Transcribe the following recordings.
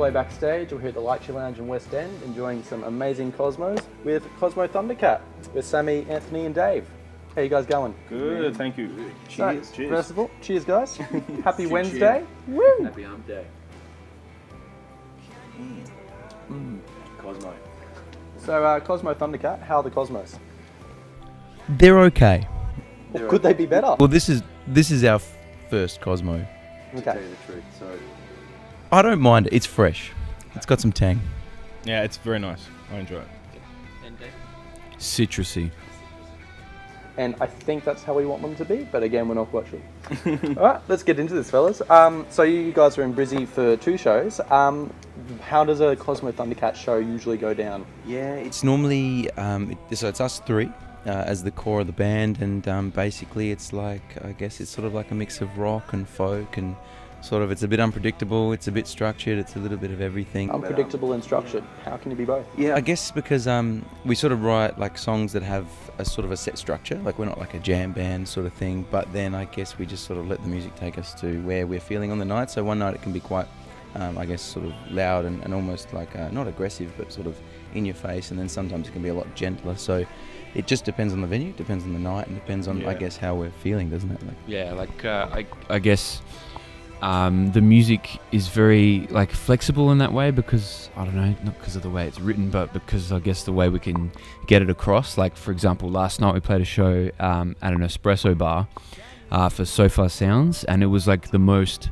way backstage. We're here at the Lychee Lounge in West End, enjoying some amazing Cosmos with Cosmo Thundercat, with Sammy, Anthony and Dave. How you guys going? Good, thank you. Cheers. So, Cheers. First of all, cheers guys. Happy Cheers. Wednesday. Woo! Happy hump day. Cosmo. So Cosmo Thundercat, how are the Cosmos? They're okay. Or could they be better? Well, this is our first Cosmo. To tell Okay. you the truth, so I don't mind it. It's fresh. It's got some tang. Yeah, it's very nice. I enjoy it. citrusy. And I think that's how we want them to be, but again, we're not quite sure. All right, let's get into this, fellas. So you guys are in Brizzy for 2 shows. How does a Cosmo Thundercat show usually go down? Yeah, it's normally so it's us 3 as the core of the band, and basically it's like, I guess it's sort of like a mix of rock and folk, and sort of it's a bit unpredictable, it's a bit structured, it's a little bit of everything. Unpredictable and structured. How can you be both? Yeah, I guess because we sort of write like songs that have a sort of a set structure, like we're not like a jam band sort of thing, but then I guess we just sort of let the music take us to where we're feeling on the night. So one night it can be quite, I guess, sort of loud and almost like not aggressive, but sort of in your face, and then sometimes it can be a lot gentler. So it just depends on the venue, depends on the night, and depends on, I guess, how we're feeling, doesn't it? Like, Yeah, like I guess the music is very like flexible in that way, because I don't know, not because of the way it's written, but because I guess the way we can get it across. Like for example, last night we played a show at an espresso bar for So Far Sounds, and it was like the most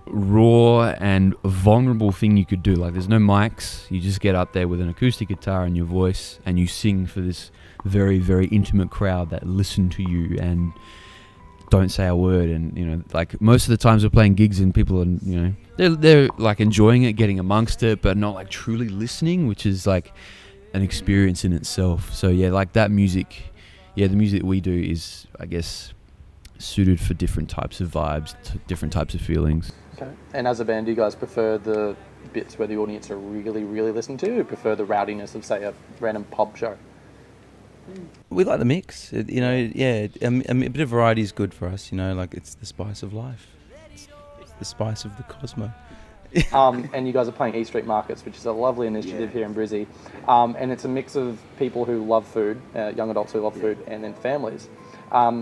raw and vulnerable thing you could do. Like there's no mics, you just get up there with an acoustic guitar and your voice, and you sing for this very, very intimate crowd that listen to you and don't say a word. And you know, like most of the times we're playing gigs and people are, you know, they're like enjoying it, getting amongst it, but not like truly listening, which is like an experience in itself. So yeah, like that music, the music we do is, I guess, suited for different types of vibes, different types of feelings. Okay. And as a band, do you guys prefer the bits where the audience are really, really listening to, or prefer the rowdiness of, say, a random pub show? we like the mix, a bit of variety is good for us, you know, like it's the spice of life, it's the spice of the Cosmo. And you guys are playing East Street Markets, which is a lovely initiative here in Brizzy. And it's a mix of people who love food, young adults who love food, and then families.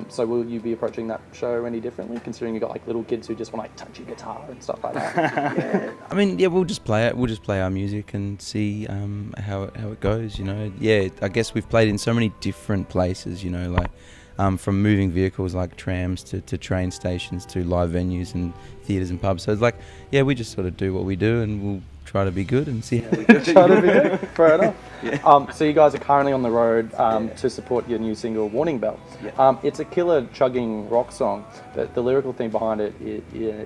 So will you be approaching that show any differently, considering you've got like little kids who just want to like touch your guitar and stuff like that? I mean, we'll just play it. We'll just play our music and see how it goes, you know. Yeah, I guess we've played in so many different places, you know, like from moving vehicles like trams to train stations to live venues and theatres and pubs. So it's like, we just sort of do what we do, and we'll try to be good and see how we go. Try to be good. Fair enough. So you guys are currently on the road to support your new single, Warning Bell. It's a killer chugging rock song, but the lyrical theme behind it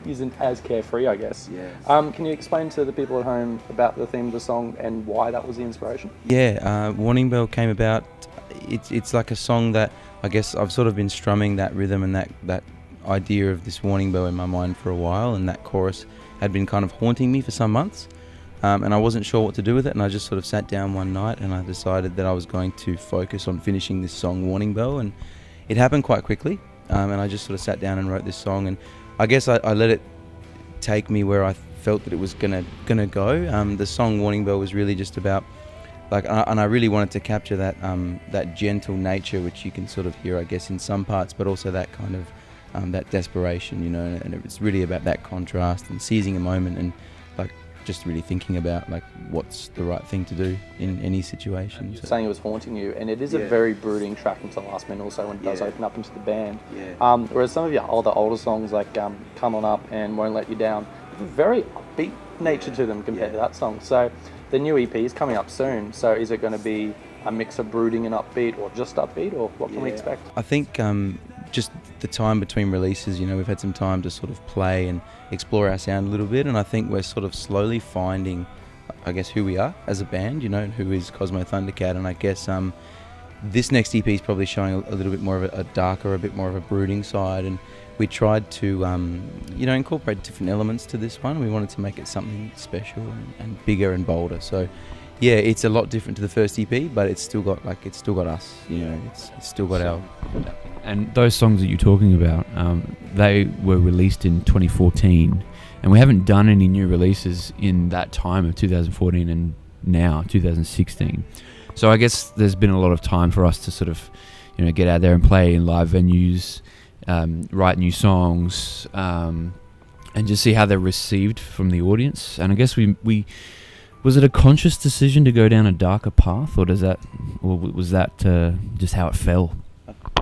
isn't as carefree, I guess. Can you explain to the people at home about the theme of the song and why that was the inspiration? Warning Bell came about. It's like a song that I guess I've sort of been strumming that rhythm and that idea of this warning bell in my mind for a while, and that chorus had been kind of haunting me for some months. And I wasn't sure what to do with it, and I just sort of sat down one night and I decided that I was going to focus on finishing this song, Warning Bell, and it happened quite quickly. And I just sort of sat down and wrote this song, and I guess I let it take me where I felt that it was gonna go. The song Warning Bell was really just about, like, and I really wanted to capture that gentle nature, which you can sort of hear, I guess, in some parts, but also that kind of that desperation, you know. And it's really about that contrast and seizing a moment, and like just really thinking about like what's the right thing to do in any situation. You're saying it was haunting you, and it is a very brooding track until the last minute also when it does open up into the band. Whereas some of your older songs like Come On Up and Won't Let You Down have a very upbeat nature to them compared to that song. So the new EP is coming up soon, so is it going to be a mix of brooding and upbeat, or just upbeat, or what can we expect? I think just the time between releases, you know, we've had some time to sort of play and explore our sound a little bit, and I think we're sort of slowly finding, I guess, who we are as a band, you know, and who is Cosmo Thundercat. And I guess this next EP is probably showing a little bit more of a darker, a bit more of a brooding side, and we tried to incorporate different elements to this one. We wanted to make it something special and bigger and bolder. So yeah, it's a lot different to the first EP, but it's still got us. You know, it's still got our. And those songs that you're talking about, they were released in 2014, and we haven't done any new releases in that time of 2014 and now 2016. So I guess there's been a lot of time for us to sort of, you know, get out there and play in live venues, write new songs, and just see how they're received from the audience. And I guess we was it a conscious decision to go down a darker path, or was that just how it fell?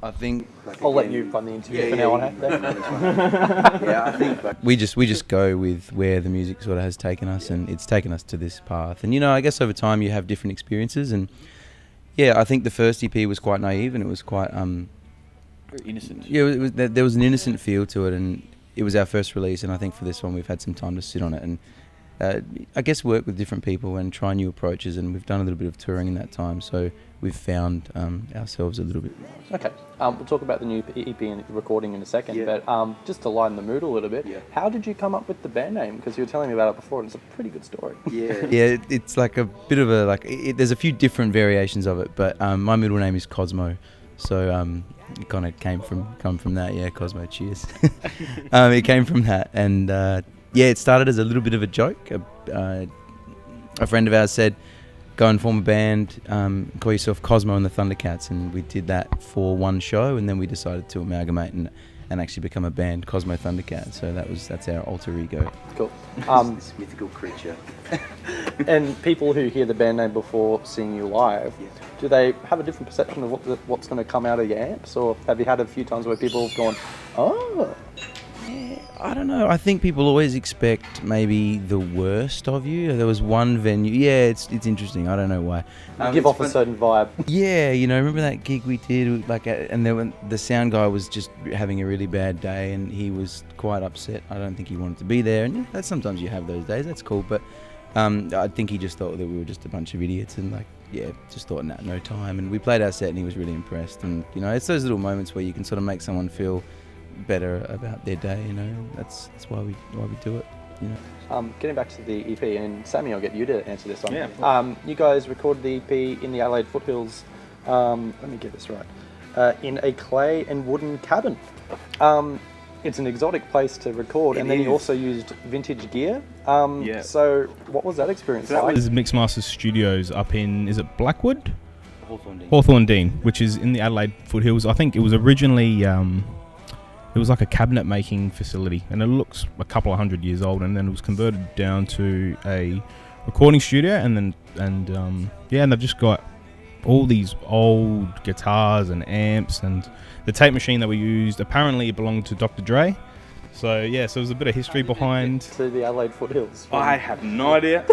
I think I'll let you run the interview for now on. Yeah, I think we just go with where the music sort of has taken us, and it's taken us to this path. And you know, I guess over time you have different experiences, and yeah, I think the first EP was quite naive, and it was quite very innocent. Yeah, there was an innocent feel to it, and it was our first release. And I think for this one we've had some time to sit on it and I guess work with different people and try new approaches, and we've done a little bit of touring in that time, so we've found ourselves a little bit. Okay, we'll talk about the new EP and recording in a second, but just to lighten the mood a little bit, how did you come up with the band name? Because you were telling me about it before, and it's a pretty good story. Yeah, it's like a bit of a, there's a few different variations of it, but my middle name is Cosmo, so it kind of come from that, Cosmo, cheers. It came from that, and it started as a little bit of a joke. A friend of ours said, go and form a band, call yourself Cosmo and the Thundercats, and we did that for one show, and then we decided to amalgamate and actually become a band, Cosmo Thundercat. So that's our alter ego. Cool. This mythical creature. And people who hear the band name before seeing you live, do they have a different perception of what's going to come out of your amps, or have you had a few times where people have gone, oh? I don't know. I think people always expect maybe the worst of you. There was one venue. Yeah, it's interesting. I don't know why. Give off a certain vibe. Yeah, remember that gig we did, and then the sound guy was just having a really bad day, and he was quite upset. I don't think he wanted to be there, and that's sometimes you have those days. That's cool, but I think he just thought that we were just a bunch of idiots, and just thought no time. And we played our set, and he was really impressed. And it's those little moments where you can sort of make someone feel better about their day, that's why we do it. Getting back to the EP, and Sammy, I'll get you to answer this one. Yeah. You guys recorded the EP in the Adelaide foothills. Let me get this right. In a clay and wooden cabin. It's an exotic place to record, and then you also used vintage gear. So what was that experience like? That was Mixmaster Studios up in, is it Blackwood? Hawthorne Dean, which is in the Adelaide foothills. I think it was originally it was like a cabinet making facility, and it looks a couple of 100 years old, and then it was converted down to a recording studio, and they've just got all these old guitars and amps, and the tape machine that we used apparently belonged to Dr. Dre. So there's a bit of history behind. To the Adelaide foothills. I have no idea.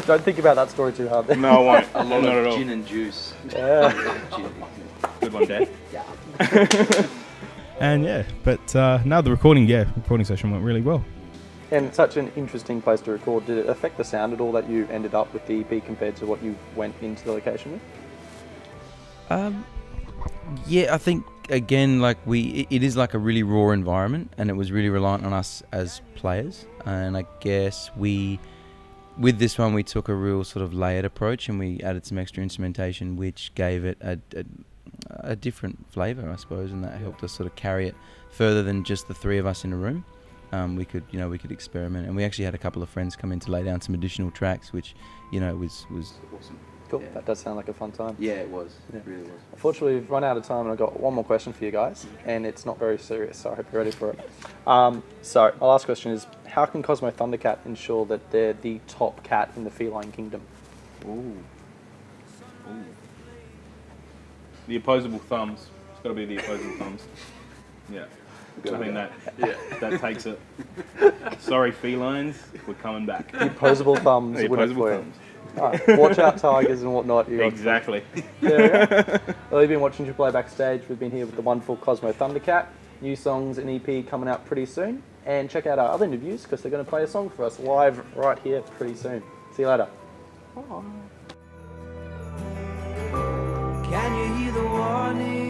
Don't think about that story too hard. No, I won't. A lot Not of at all. gin and juice. Yeah. Good one, Dad. And the recording session went really well. And such an interesting place to record. Did it affect the sound at all that you ended up with the EP compared to what you went into the location with? I think again, it is like a really raw environment, and it was really reliant on us as players. And I guess with this one, we took a real sort of layered approach, and we added some extra instrumentation, which gave it a different flavour, I suppose, and that helped us sort of carry it further than just the three of us in a room. We could experiment, and we actually had a couple of friends come in to lay down some additional tracks, which was awesome. Cool. Yeah. That does sound like a fun time. Yeah, it was. Yeah. It really was. Unfortunately, we've run out of time, and I've got one more question for you guys, and it's not very serious, so I hope you're ready for it. So my last question is, how can Cosmo Thundercat ensure that they're the top cat in the feline kingdom? Ooh. The opposable thumbs. It's got to be the opposable thumbs. Yeah. I think that takes it. Sorry, felines, we're coming back. The opposable thumbs. The opposable thumbs. All right. Watch out, tigers and whatnot. Exactly. There we go. Well, you've been watching Triple A Backstage. We've been here with the wonderful Cosmo Thundercat. New songs and EP coming out pretty soon. And check out our other interviews, because they're going to play a song for us live right here pretty soon. See you later. Bye. Can you hear the warning?